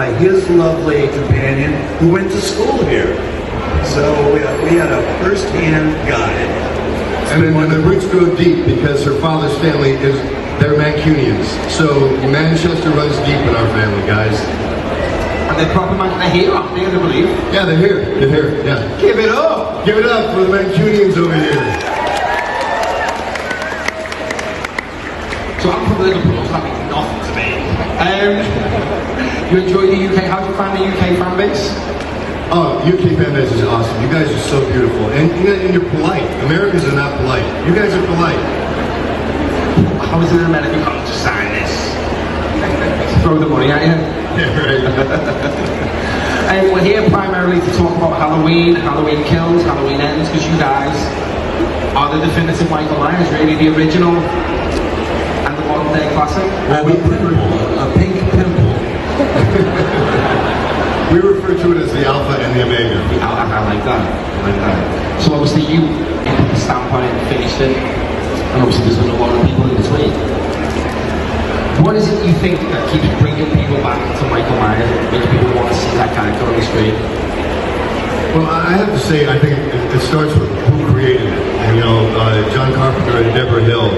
by his lovely companion who went to school here. So we had a first-hand guide. And the roots go deep because her father's family they're Mancunians. So Manchester runs deep in our family, guys. And they're proper they're here, aren't they, I believe? Yeah, they're here, yeah. Give it up! Give it up for the Mancunians over here. So I'm from Liverpool, so that means nothing to me. You enjoy the UK, how do you find the UK fan base? Oh, UK fan base is awesome. You guys are so beautiful. And you're polite. Americans are not polite. You guys are polite. How is it in America? You can't just sign this. Throw the money at you. Yeah, right. We're here primarily to talk about Halloween, Halloween Kills, Halloween Ends, because you guys are the definitive Michael Myers, really the original and the modern day classic. A pink pimple. We refer to it as the Alpha and the Omega. I like that. I like that. So obviously you put the stamp on it and finished it, and obviously there's been a lot of people in between. What is it you think that keeps bringing people back to Michael Myers, makes people want to see that character on the screen? Well, I have to say, I think it starts with who created it. And, John Carpenter and Deborah Hill,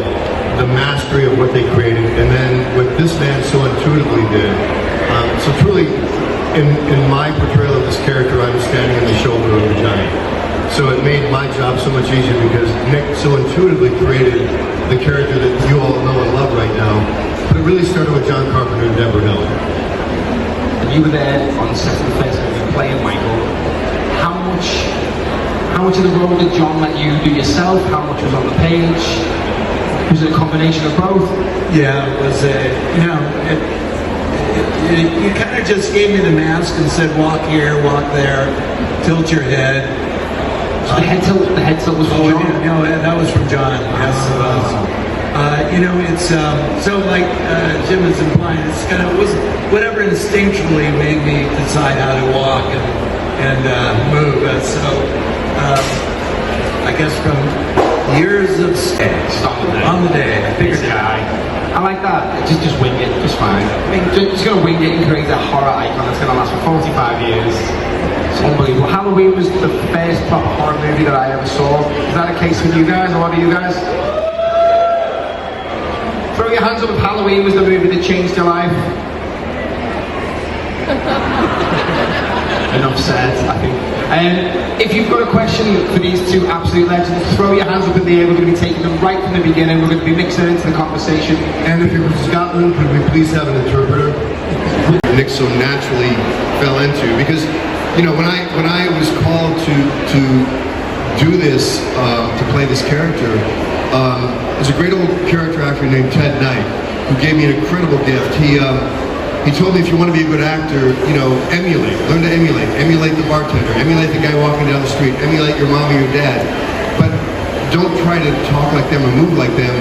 the mastery of what they created, and then what this man so intuitively did. So truly, in my portrayal of this character, I'm standing on the shoulder of the giant. So it made my job so much easier because Nick so intuitively created the character that you all know and love right now. But it really started with John Carpenter and Deborah Hill. And you were there on set of the first movie playing Michael. How much of the role did John let you do yourself? How much was on the page? Was it a combination of both? Yeah, it was you kind of just gave me the mask and said, walk here, walk there, tilt your head. So the head tilt was from John? Yeah, no, that was from John. Yes, it was. It's so like Jim is implying, it's kind of was whatever instinctually made me decide how to walk and move. I guess from years of on the day, I figured guy. I like that. Just wing it, just fine. I mean, just gonna wing it and create a horror icon that's gonna last for 45 years. It's unbelievable. Halloween was the first proper horror movie that I ever saw. Is that a case with you guys? A lot of you guys? Throw your hands up if Halloween was the movie that changed your life. Enough said, I think. If you've got a question for these two absolute legends, throw your hands up in the air. We're going to be taking them right from the beginning. We're going to be mixing into the conversation. And if you're from Scotland, could we please have an interpreter? Nick so naturally fell into, because when I was called to do this, to play this character, there's a great old character actor named Ted Knight who gave me an incredible gift. He told me if you want to be a good actor, emulate, learn to emulate the bartender, emulate the guy walking down the street, emulate your mom or your dad, but don't try to talk like them or move like them.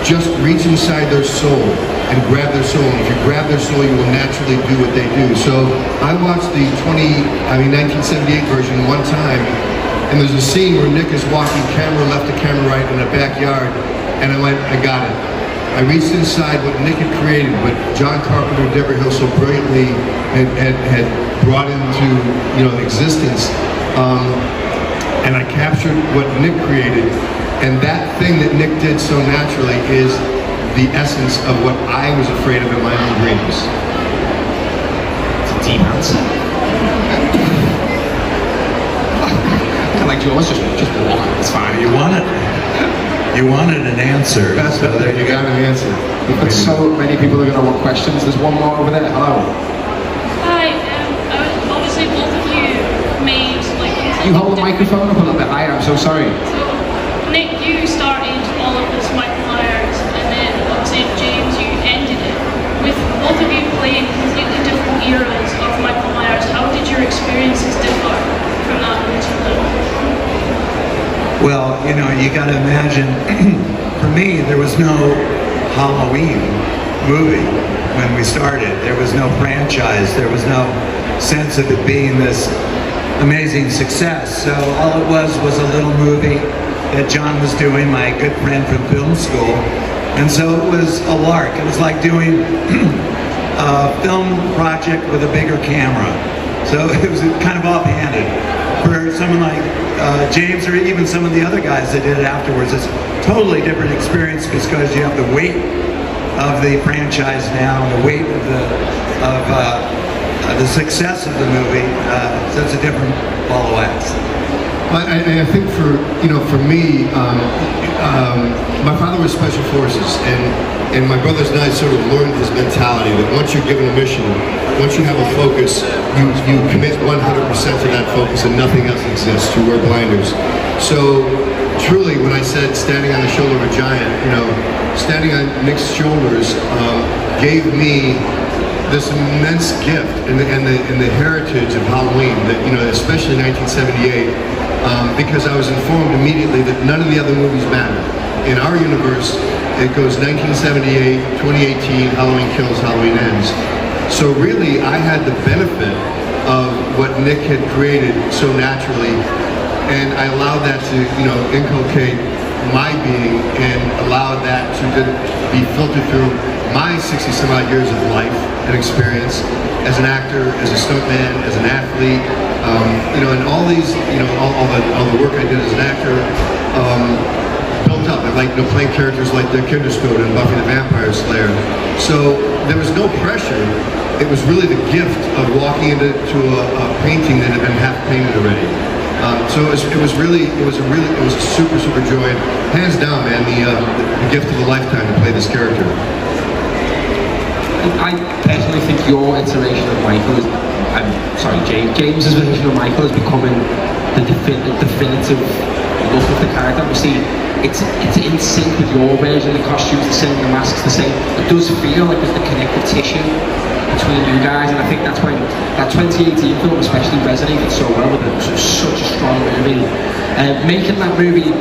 Just reach inside their soul and grab their soul. And if you grab their soul, you will naturally do what they do. So I watched the 1978 version one time, and there's a scene where Nick is walking camera left to camera right in a backyard, and I went, I got it. I reached inside what Nick had created, what John Carpenter and Deborah Hill so brilliantly had brought into existence, and I captured what Nick created. And that thing that Nick did so naturally is the essence of what I was afraid of in my own dreams. It's a deep answer. Kind of like yours, just one. It's fine. You wanted an answer. So there you got an answer. But so many people are going to want questions. There's one more over there. Hello. Hi. Obviously, both of you made You hold the microphone up a little bit higher. I'm so sorry. So, Nick, you started all of this Michael Myers, and then obviously James, you ended it. With both of you playing completely different eras of Michael Myers, how did your experiences differ from that originally? Well, you got to imagine, for me, there was no Halloween movie when we started. There was no franchise. There was no sense of it being this amazing success. So all it was a little movie that John was doing, my good friend from film school. And so it was a lark. It was like doing film project with a bigger camera. So it was kind of offhanded. For someone like James or even some of the other guys that did it afterwards, it's a totally different experience because you have the weight of the franchise now, and the weight of the success of the movie. So it's a different ball of wax. I think for me, my father was Special Forces, and my brothers and I sort of learned his mentality that once you're given a mission, once you have a focus, you commit 100% to that focus and nothing else exists. You wear blinders. So truly, when I said standing on the shoulder of a giant, standing on Nick's shoulders gave me this immense gift and the heritage of Halloween that, especially 1978, because I was informed immediately that none of the other movies matter. In our universe, it goes 1978, 2018, Halloween Kills, Halloween Ends. So really, I had the benefit of what Nick had created so naturally, and I allowed that to, inculcate my being and allowed that to be filtered through my 60-some odd years of life and experience as an actor, as a stuntman, as an athlete, and all these, all the work I did as an actor built up. I like playing characters like Dick Kinderstote and Buffy the Vampire Slayer. So there was no pressure. It was really the gift of walking into a painting that had been half painted already. So it was a super joy. Hands down, man, the gift of a lifetime to play this character. I personally think your iteration of Michael is, James's version of Michael is becoming the definitive look of the character. Obviously, it's in sync with your version. The costumes the same, the masks the same. It does feel like there's the connective tissue between you guys, and I think that's why that 2018 film especially resonated so well with it. It was such a strong movie. Making that movie,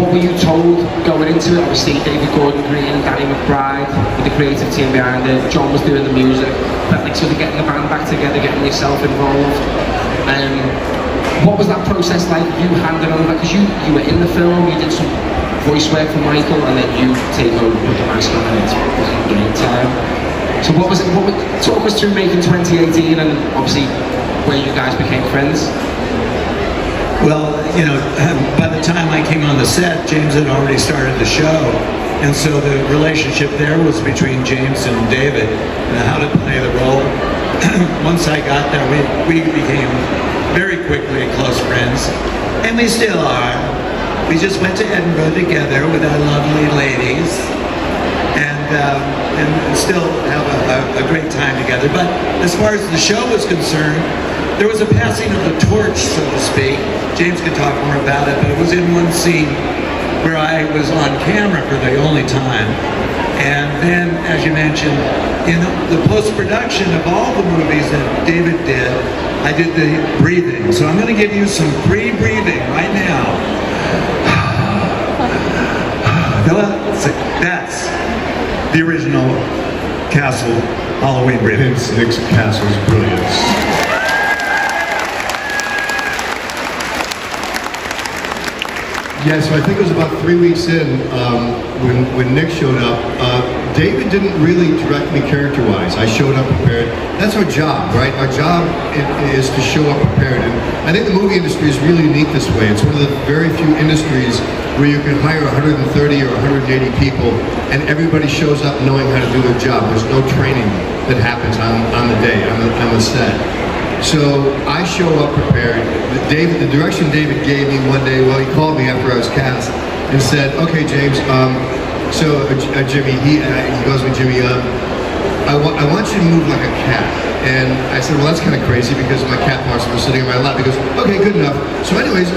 what were you told going into it? Obviously, David Gordon Green and Danny McBride with the creative team behind it. John was doing the music. Felt like sort of getting the band back together, getting yourself involved. What was that process like? You handed over, because you were in the film, you did some voice work for Michael, and then you take over with the mask on, and it's game time. So what was it? Talk us through making 2018 and obviously where you guys became friends. Well, by the time I came on the set, James had already started the show, and so the relationship there was between James and David, and how to play the role. Once I got there, we became very quickly close friends, and we still are. We just went to Edinburgh together with our lovely ladies, and still have a great time together. But as far as the show was concerned, there was a passing of the torch, so to speak. James could talk more about it, but it was in one scene where I was on camera for the only time. And then, as you mentioned, in the post-production of all the movies that David did, I did the breathing. So I'm going to give you some free breathing right now. That's the original Castle Halloween breathing. Nick's Castle's brilliance. Yeah, so I think it was about 3 weeks in when Nick showed up. David didn't really direct me character-wise. I showed up prepared. That's our job, right? Our job is to show up prepared. And I think the movie industry is really unique this way. It's one of the very few industries where you can hire 130 or 180 people and everybody shows up knowing how to do their job. There's no training that happens on the day, on the set. So I show up prepared. The direction David gave me one day, well, he called me after I was cast and said, "Okay, James, Jimmy," he goes to me, "Jimmy, I want you to move like a cat." And I said, "Well, that's kind of crazy because my cat parcel was sitting in my lap." He goes, "Okay, good enough." So anyways,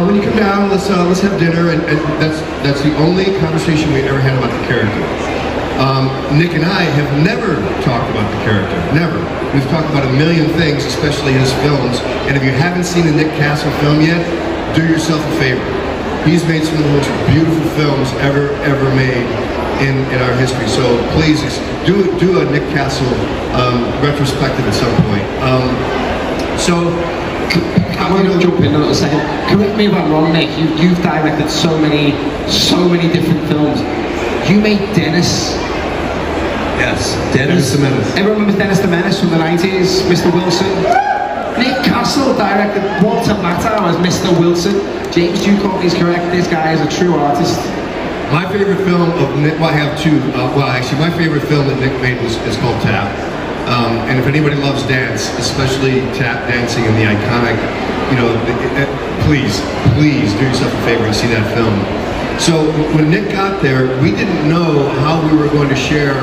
when you come down, let's have dinner, and that's the only conversation we ever had about the character. Nick and I have never talked about the character, never. We've talked about a million things, especially his films, and if you haven't seen a Nick Castle film yet, do yourself a favor. He's made some of the most beautiful films ever made in our history, so please do a Nick Castle retrospective at some point. I want to jump in a little second. Correct me if I'm wrong, Nick, you've directed so many different films. You made Dennis Yes, Dennis the Menace. Everyone remembers Dennis the Menace from the 90s, Mr. Wilson. Nick Castle directed Walter Matthau as Mr. Wilson. James Jude Courtney is correct, this guy is a true artist. My favorite film of Nick, well I have two, actually my favorite film that Nick made is called Tap. And if anybody loves dance, especially tap dancing and the iconic, please do yourself a favor and see that film. So when Nick got there, we didn't know how we were going to share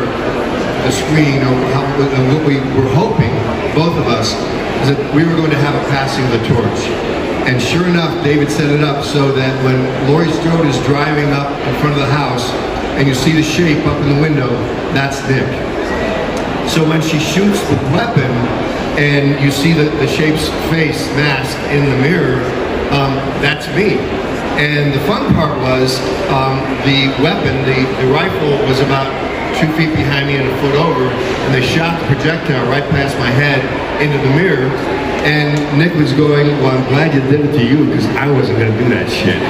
the screen, or what we were hoping, both of us, is that we were going to have a passing of the torch. And sure enough, David set it up so that when Laurie Strode is driving up in front of the house and you see the shape up in the window, that's Nick. So when she shoots the weapon and you see the shape's face mask in the mirror, that's me. And the fun part was the weapon, the rifle was about 2 feet behind me and a foot over, and they shot the projectile right past my head into the mirror. And Nick was going, well, I'm glad you did it to you because I wasn't going to do that shit.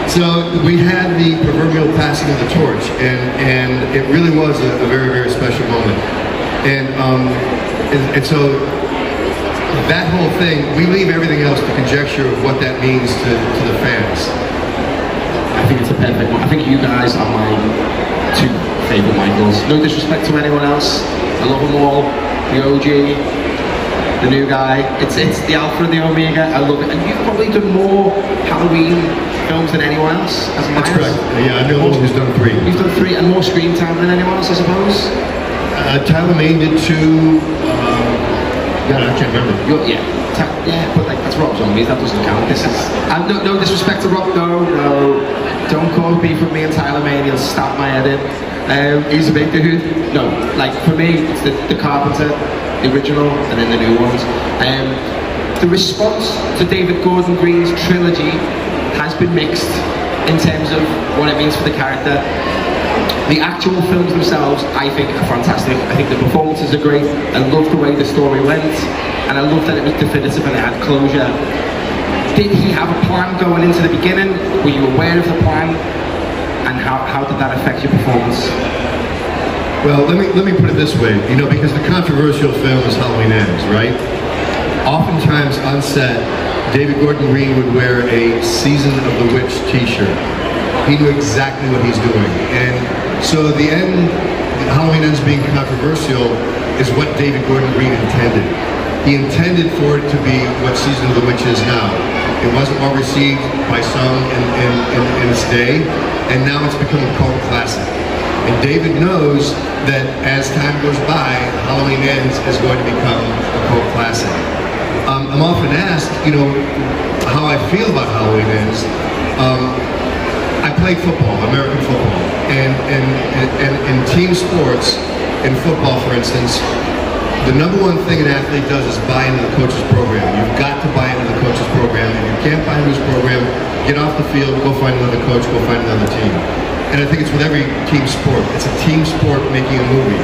So we had the proverbial passing of the torch, and it really was a very, very special moment. And so that whole thing, we leave everything else to conjecture of what that means to the fans. I think it's a perfect one. I think you guys are my two favourite Michaels. No disrespect to anyone else. I love them all. The OG, the new guy. It's the alpha and the omega. I love it. And you've probably done more Halloween films than anyone else as a That's correct. Yeah, I'm the only one who's done 3. You've done 3 and more screen time than anyone else, I suppose? Tyler Main did 2. God, I can't remember. But like that's Rob Zombies. That doesn't count. This is no disrespect to Rob. No, don't cause beef with me and Tyler Main. He'll stab my head in. He's a big dude. No, like for me, it's the Carpenter, the original, and then the new ones. The response to David Gordon Green's trilogy has been mixed in terms of what it means for the character. The actual films themselves, I think, are fantastic. I think the performances are great. I love the way the story went, and I love that it was definitive and it had closure. Did he have a plan going into the beginning? Were you aware of the plan? And how did that affect your performance? Well, let me put it this way, because the controversial film is Halloween Ends, right? Oftentimes on set, David Gordon Green would wear a Season of the Witch t-shirt. He knew exactly what he's doing. And so the end, Halloween Ends being controversial, is what David Gordon Green intended. He intended for it to be what Season of the Witch is now. It wasn't well received by some in its day, and now it's become a cult classic. And David knows that as time goes by, Halloween Ends is going to become a cult classic. I'm often asked, how I feel about Halloween Ends. I play football, American football, and in team sports, in football for instance, the number one thing an athlete does is buy into the coach's program. You've got to buy into the coach's program. If you can't buy into his program, get off the field, go find another coach, go find another team. And I think it's with every team sport. It's a team sport making a movie.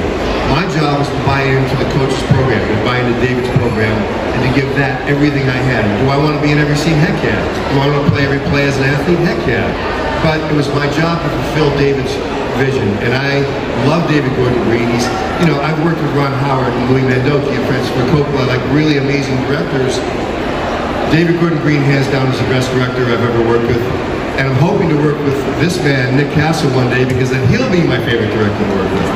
My job is to buy into the coach's program, to buy into David's program, and to give that everything I had. Do I want to be in every scene? Heck yeah. Do I want to play every play as an athlete? Heck yeah. But it was my job to fulfill David's vision, and I love David Gordon Green. He's, I've worked with Ron Howard and Louis Mandoki and Francis Ford Coppola, like really amazing directors. David Gordon Green, hands down, is the best director I've ever worked with. And I'm hoping to work with this man, Nick Castle, one day, because then he'll be my favorite director to work with.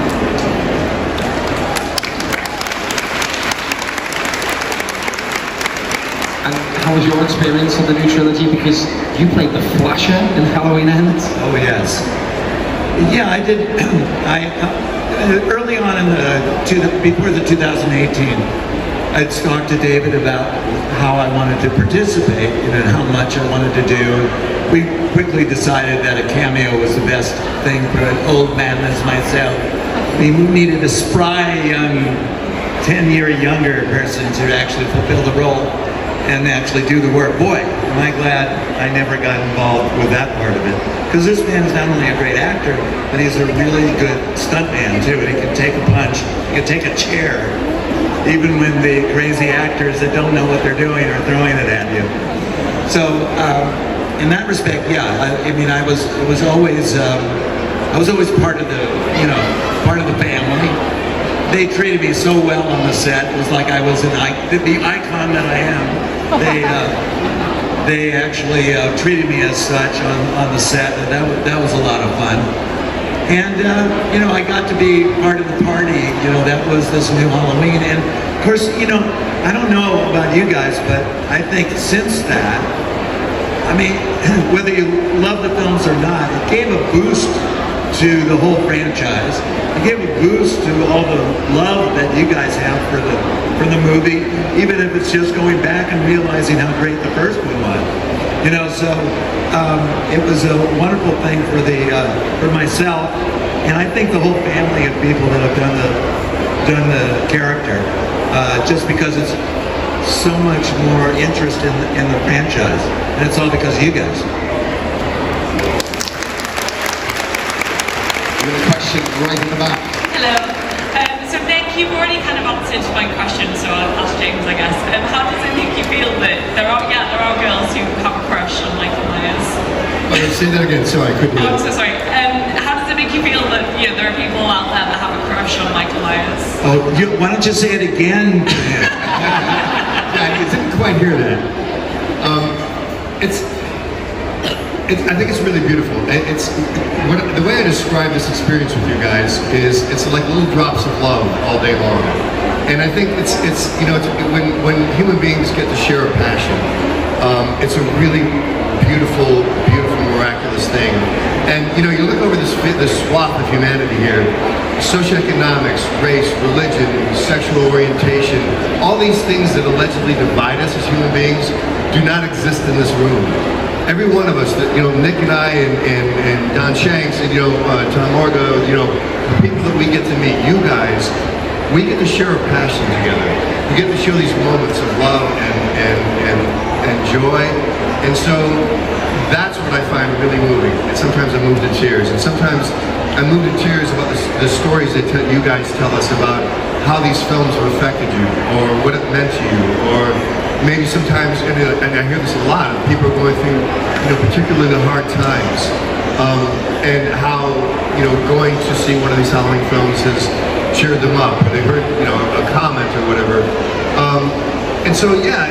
And how was your experience of the new trilogy? Because you played the Flasher in Halloween Ends. Oh yes. Yeah, I did. Early on before the 2018, I'd talked to David about how I wanted to participate and how much I wanted to do. We quickly decided that a cameo was the best thing for an old man as myself. We needed a spry, young, 10-year younger person to actually fulfill the role and actually do the work. Boy, am I glad I never got involved with that part of it. Because this man is not only a great actor, but he's a really good stuntman too. And he can take a punch, he can take a chair, even when the crazy actors that don't know what they're doing are throwing it at you. So, in that respect, yeah, I was always part of the the family. They treated me so well on the set. It was like I was the icon that I am. They actually treated me as such on the set, and that was a lot of fun. And you know, I got to be part of the party. You know, that was this new Halloween, and of course, you know, I don't know about you guys, but I think since that, I mean, whether you love the films or not, it gave a boost to the whole franchise. It gave a boost to all the love that you guys have for the movie, even if it's just going back and realizing how great the first one was. You know, so it was a wonderful thing for myself, and I think the whole family of people that have done the character, just because it's so much more interest in the franchise, and it's all because of you guys. We have a question right in the back. Hello. So Nick, you've already kind of answered my question, so I'll ask James, I guess. How does it make you feel that there are girls who have a crush on Michael Myers? Oh, say that again. Sorry, I couldn't hear. I'm so sorry. How does it make you feel that there are people out there that have a crush on Michael Myers? Oh, why don't you say it again? I didn't quite hear that. I think it's really beautiful. The way I describe this experience with you guys is it's like little drops of love all day long. And I think it's when human beings get to share a passion, it's a really beautiful, miraculous thing. And you look over this swath of humanity here, socioeconomics, race, religion, sexual orientation, all these things that allegedly divide us as human beings do not exist in this room. Every one of us, Nick and I and Don Shanks and Tom Morga, the people that we get to meet, you guys, we get to share a passion together. We get to show these moments of love and joy, and so that's what I find really moving. And sometimes I move to tears, and sometimes I move to tears about the stories that you guys tell us about how these films have affected you, or what it meant to you, or maybe sometimes, and I hear this a lot, people are going through, particularly the hard times, and how, going to see one of these Halloween films has cheered them up, or they heard, a comment or whatever. And so, yeah,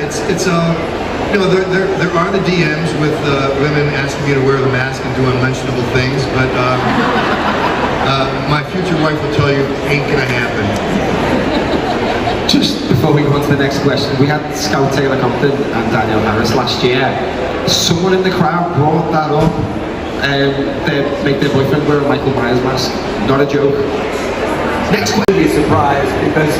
there are the DMs with women asking me to wear the mask and do unmentionable things, but my future wife will tell you, ain't gonna happen. Just before we go on to the next question, we had Scout Taylor Compton and Danielle Harris last year. Someone in the crowd brought that up. They make their boyfriend wear a Michael Myers mask. Not a joke. Next question. Be surprised, because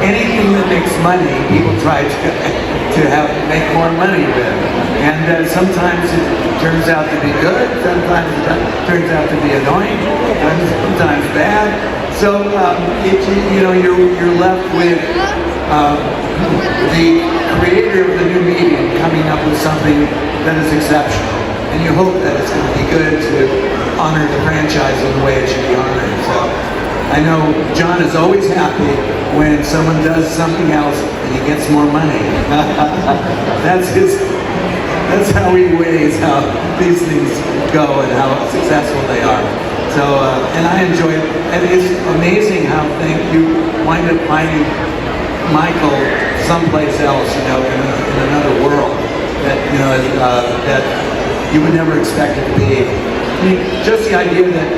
anything that makes money, people try to make more money with, and sometimes it turns out to be good, sometimes it turns out to be annoying, and sometimes bad. So you're left with the creator of the new medium coming up with something that is exceptional, and you hope that it's going to be good to honor the franchise in the way it should be honored. So I know John is always happy when someone does something else and he gets more money. That's how he weighs how these things go and how successful they are. So, and I enjoy it. And it's amazing how you wind up finding Michael someplace else, in another world that, that you would never expect it to be. I mean, just the idea that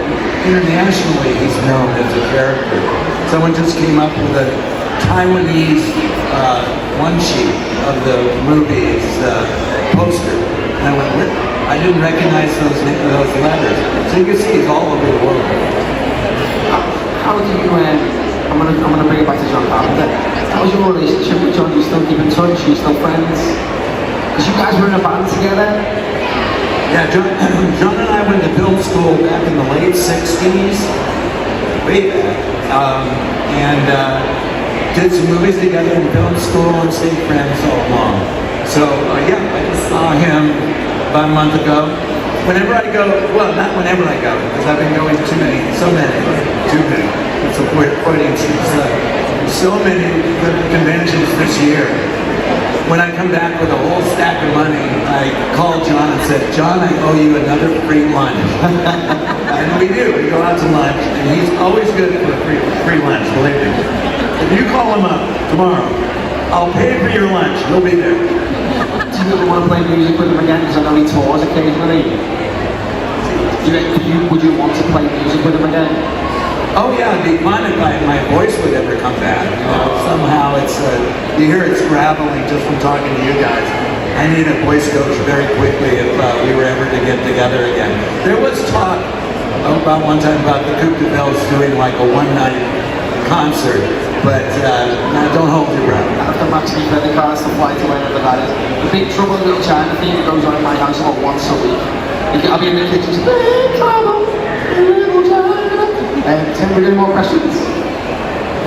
internationally he's known as a character. Someone just came up with a Taiwanese one sheet of the movie's poster. And I went, I didn't recognize those letters. So you can see he's all over the world. How do you, I'm gonna bring it back to John Carpenter. How was your relationship with John? You still keep in touch? You still friends? Because you guys were in a band together. Yeah, John and I went to film school back in the late 60s, way back, and did some movies together in film school and stayed friends all along. So yeah, I just saw him about a month ago. Whenever I go, well, not whenever I go, because I've been going to too many. It's a Freudian slip. So many conventions this year. When I come back with a whole stack of money, I called John and said, John, I owe you another free lunch. and we do. We go out to lunch, and he's always good for free lunch, believe me. If you call him up tomorrow, I'll pay for your lunch. He'll be there. Do you ever want to play music with him again? Because I know he tours occasionally. Would you want to play music with him again? Oh yeah, it'd be fun if my voice would ever come back. You know, somehow it's, you hear it's graveling just from talking to you guys. I need a voice coach very quickly if we were ever to get together again. There was talk about one time about the Coupe de Bells doing like a one-night concert, but don't hold your breath. After maximum credit cards to fly to wherever that is. The Big Trouble in Little China theme goes on in my house about once a week. I'll be in the kitchen, Big Trouble in Little China. Tim, we're getting more questions.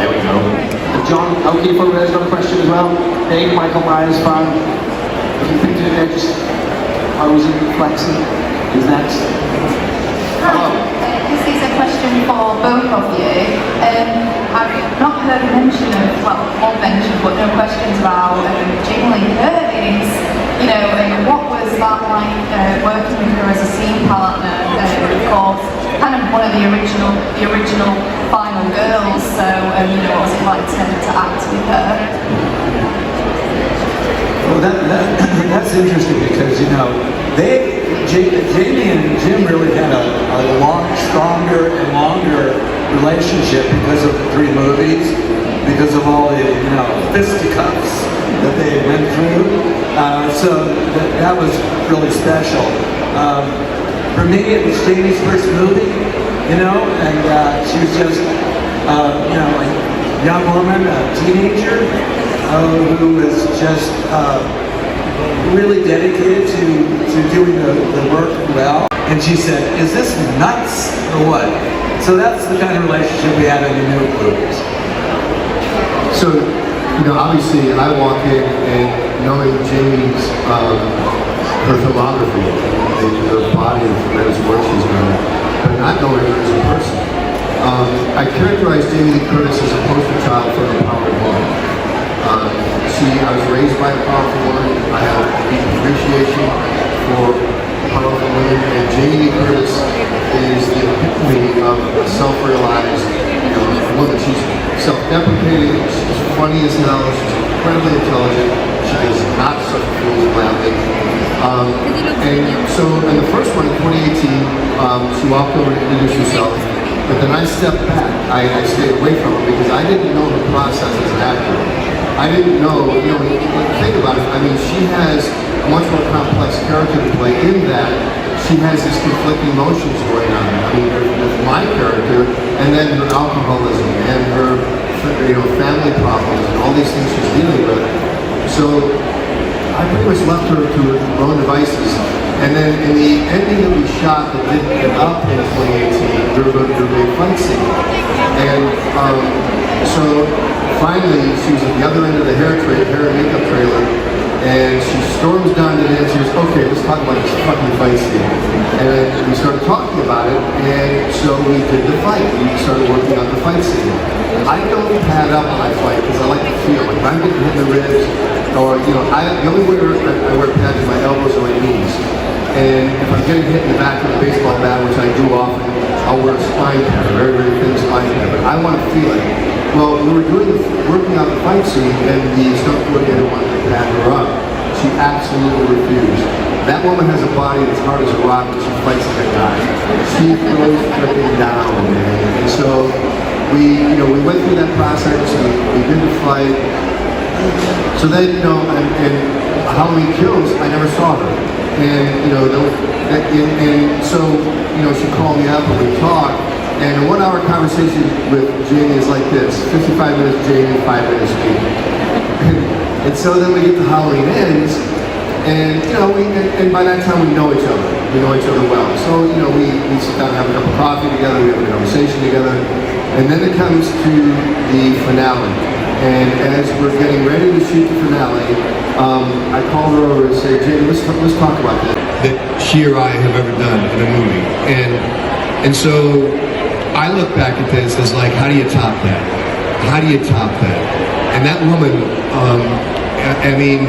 There we go. And John O'Keefe over there's got a question as well. Big Michael Myers fan. If you think they're just posing, flexing, who's next? Hello. This is a question for both of you. I've not heard mention of, well, one mention, but no questions about Jamie Lee Curtis. You know, what was that like working with her as a scene partner? Of course, kind of one of the original final girls. So, you know, what was it like to act with her? Well, that's interesting because, you know, Jamie and Jim really had a stronger and longer relationship because of the 3 movies, because of all the, you know, fisticuffs that they went through. So that was really special. For me, it was Jamie's first movie, you know, and she was just, you know, a young woman, a teenager, who was just really dedicated to doing the work well. And she said, "Is this nuts or what?" So that's the kind of relationship we had in the new movies. So, you know, obviously, I walk in and knowing Jamie's, her filmography, the body of tremendous work she's done, but not knowing her as a person. I characterize Jamie Lee Curtis as a poster child for the power of woman. I was raised by a powerful woman. I have a deep appreciation for powerful women, and Jamie Lee Curtis is the epitome of a self-realized, you know, woman. She's self-deprecating, she's funny as hell, she's incredibly intelligent, she does not suffer fools gladly. And so in the first one in 2018, she walked over to introduce herself, but then I stepped back. I stayed away from her because I didn't know her process as an actor. I didn't know, you know, think about it, I mean, she has a much more complex character to play in that she has these conflicting emotions going on. I mean, with my character, and then her alcoholism, and her, you know, family problems, and all these things she's dealing with. So, I pretty much left her to her own devices. And then in the ending that we shot that didn't get up in 2018, we were going to do a big fight scene. And so finally, she was at the other end of the hair and makeup trailer, and she storms down to the end. She goes, "Okay, let's talk about this fucking fight scene." And we started talking about it, and so we did the fight. We started working on the fight scene. I don't pad up when I fight because I like to feel. If I'm getting hit in the ribs, or you know, the only way I wear pads is my elbows or my knees. And if I'm getting hit in the back with a baseball bat, which I do often, I'll wear a spine pad, a very, very thin spine pad. But I want to feel it. Well, we were working on the fight scene, and the stunt coordinator wanted to pad her up. She absolutely refused. That woman has a body that's hard as a rock, and she fights like a guy. She throws everything down, man. And so we went through that process. We did the fight. So then, you know, and Halloween Kills, I never saw her. And, you know, and so, you know, she called me up and we talked. And a 1 hour conversation with Jamie is like this: 55 minutes Jamie, 5 minutes me. And so then we get to Halloween Ends, and you know, and by that time we know each other. We know each other well. So you know, we sit down and have a cup of coffee together. We have a conversation together, and then it comes to the finale. And as we're getting ready to shoot the finale, I call her over and say, "Jamie, let's talk about that she or I have ever done in a movie." And so I look back at this as like, how do you top that? How do you top that? And that woman, I mean,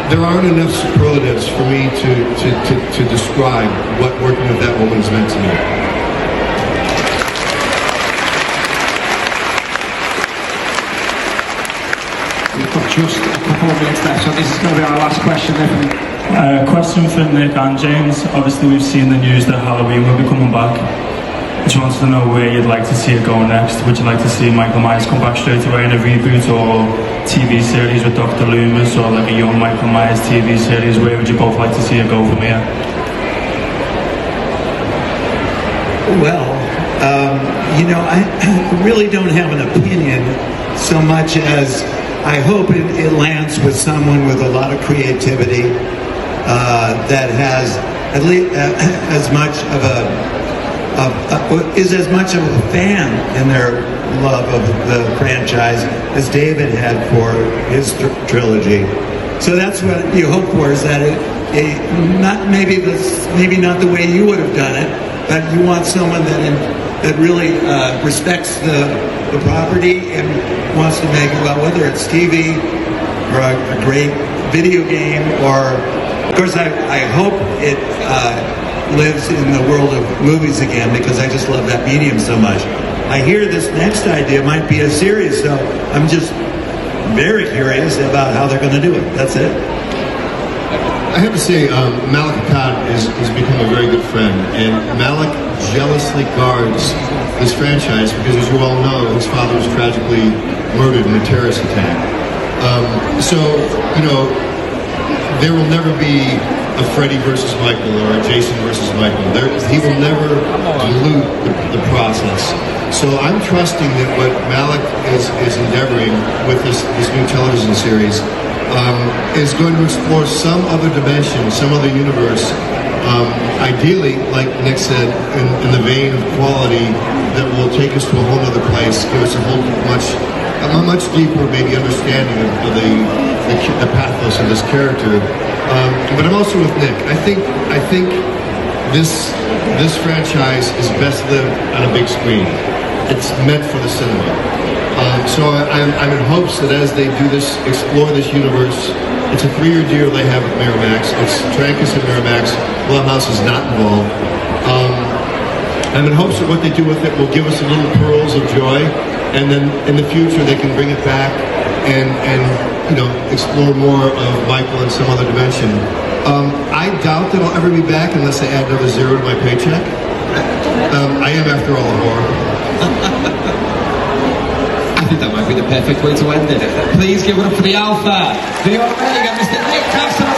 there aren't enough superlatives for me to describe what working with that woman has meant to me. We've got just a couple of minutes left, so this is going to be our last question then. Question for Nick and James. Obviously, we've seen the news that Halloween will be coming back. I just wanted to know where you'd like to see it go next. Would you like to see Michael Myers come back straight away in a reboot, or TV series with Dr. Loomis, or like a young Michael Myers TV series? Where would you both like to see it go from here? Well, I really don't have an opinion so much as I hope it lands with someone with a lot of creativity that has at least as much of is as much of a fan in their love of the franchise as David had for his trilogy. So that's what you hope for, is that maybe not the way you would have done it, but you want someone that really respects the property and wants to make it, well, whether it's TV or a great video game, or of course I hope it lives in the world of movies again, because I just love that medium so much. I hear this next idea might be a series, so I'm just very curious about how they're going to do it. That's it. I have to say, Malik Akkad has become a very good friend, and Malik jealously guards this franchise because, as you all know, his father was tragically murdered in a terrorist attack. There will never be a Freddy versus Michael or a Jason versus Michael. He will never dilute the process. So I'm trusting that what Malik is endeavoring with this new television series is going to explore some other dimension, some other universe. Ideally, like Nick said, in the vein of quality that will take us to a whole other place, give us a much deeper, maybe, understanding of the pathos of this character. But I'm also with Nick. I think this franchise is best lived on a big screen. It's meant for the cinema. So I'm in hopes that as they do this, explore this universe. It's a 3-year deal they have with Miramax. It's Trancas and Miramax. Blumhouse is not involved. I'm in hopes that what they do with it will give us little pearls of joy, and then in the future they can bring it back and explore more of Michael in some other dimension. I doubt that I'll ever be back unless they add another zero to my paycheck. I am, after all, a whore. I think that might be the perfect way to end it. Please give it up for the Alpha, the Omega, Mr. Nick Castle.